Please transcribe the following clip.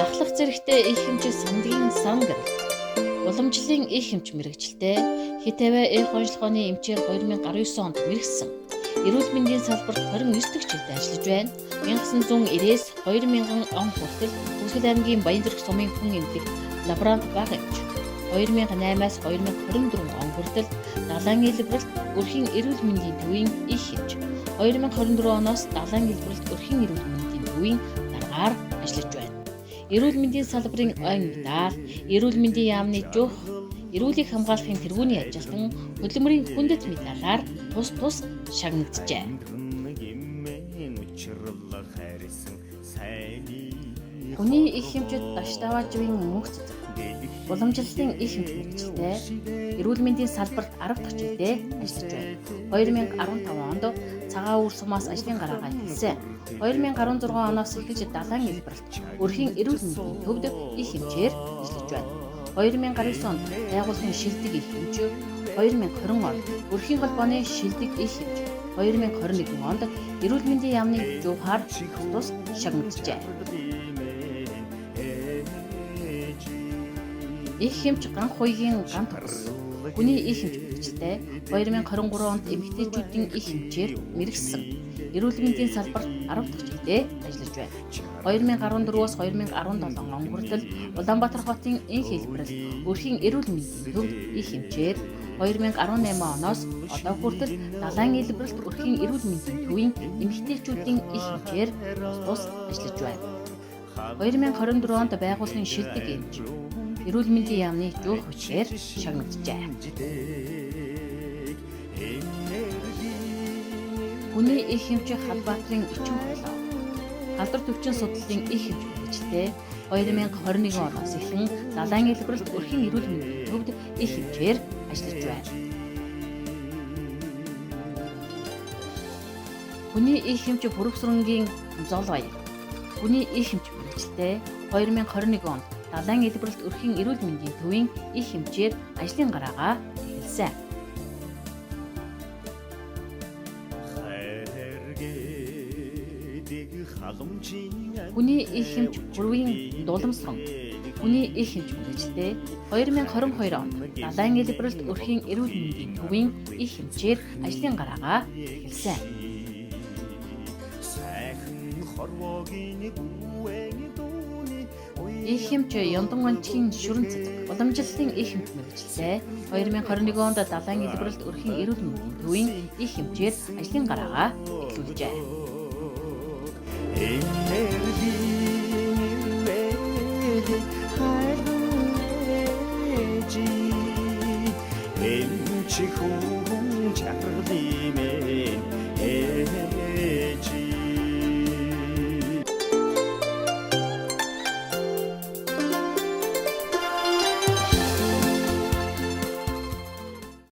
Ахлах зэрэгтэй их хэмжээ сандгийн сан гэрэл. Уламжлалын их хэмж мэрэгчлээ ХТВ онцлогооны эмчээр 2019 онд мэрэгсэн. Эрүүл мэндийн салбарт 29 дэх жилдээ ажиллаж байна. 1990-ээс 2000 он хүртэл Хүсэл аймгийн Баянзүрх сумын хүн эмнэлэг лаборант бага эмч. 2008-аас 2024 он хүртэл далайн хэлбэрэлт өрхийн эрүүл мэндийн төвийн их хэмж. 2024 оноос далайн хэлбэрэлт өрхийн эрүүл мэндийн төвийн даргаар ажиллаж байна. Эрүүл мэндийн салбарын ойн даал, эрүүл мэндийн яамны жуух, эрүүлийг хамгаалахын тэргүүний ажилтан хөдөлмөрийн хүндэт медалаар тус шагнагджээ. Хүний их хэмжээд Даштаважийн мөнх цэцэг. Уламжлалын их хэмж мэрэгчлээ эрүүл мэндийн салбарт 10 дахь жилдээ ажиллаж байна. 2015 онд цагаан үр сумаас ажлын гараагаа эхэлсэн. 2016 оноос эхэлж далайн хэлбэрт өрхийн эрүүл мэндийн төвд их хэмжээр ажиллаж байна. 2019 онд байгууллагын шилдэг их хэмж, 2020 онд өрхийн холбооны шилдэг их хэмж, 2021 онд эрүүл мэндийн яамны жуухаар тус шагнагджээ. Их хэмж ганх хуйгийн гант тус. Хүний их хэмж мэрэгчлээ 2023 онд эмэгтэйчүүдийн их хэмжээр мэрэгсэн. Эрүүл мэндийн салбарт 10 дахь жилдээ ажиллаж байна. 2014-өөс 2017 он хүртэл Улаанбаатар хотын энх хэлбэрэл өрхийн эрүүл мэндийн төвд их хэмжээр 2018 оноос одоо хүртэл далайн хэлбэрэлт өрхийн эрүүл мэндийн төвийн эмэгтэйчүүдийн их хэмжээр тус ажиллаж байна. 2024 онд байгууллагын шилдэг эмч эрүүл мэндийн яамны жуух хүчээр шагнагджээ. Хүний их хэмж Халбаатарын Ичин болоо. Халдвар төвчин судлалын их хэмж мэрэгчлээ 2021 оноос эхлэн далайн хэлбэрэлт өрхийн эрүүл мэндийн төвд их хэмжээр ажиллаж байна. Хүний их хэмж Бүрэгсрэнгийн Зол баяр. Хүний их хэмж мэрэгчлээ 2021 онд далайн хэлбэрэлт өрхийн эрүүл мэндийн төвийн их хэмжээр ажлын гараагаа эхэлсэн. Хүний их хэмж Бүргийн Дулмсран. Хүний их хэмж мэрэгчлээ 2022 онд далайн хэлбэрэлт өрхийн эрүүл мэндийн төвийн их хэмжээр ажлын гараагаа эхэлсэн. Их хэмж Ёндон онцгийн шүрэн цэцэг. Уламжлалын их хэмж мэрэгчлээ 2021 онд далайн хэлбэрэлт өрхийн эрүүл мэндийн төвийн их хэмжээр ажлын гараагаа эхлүүлжээ.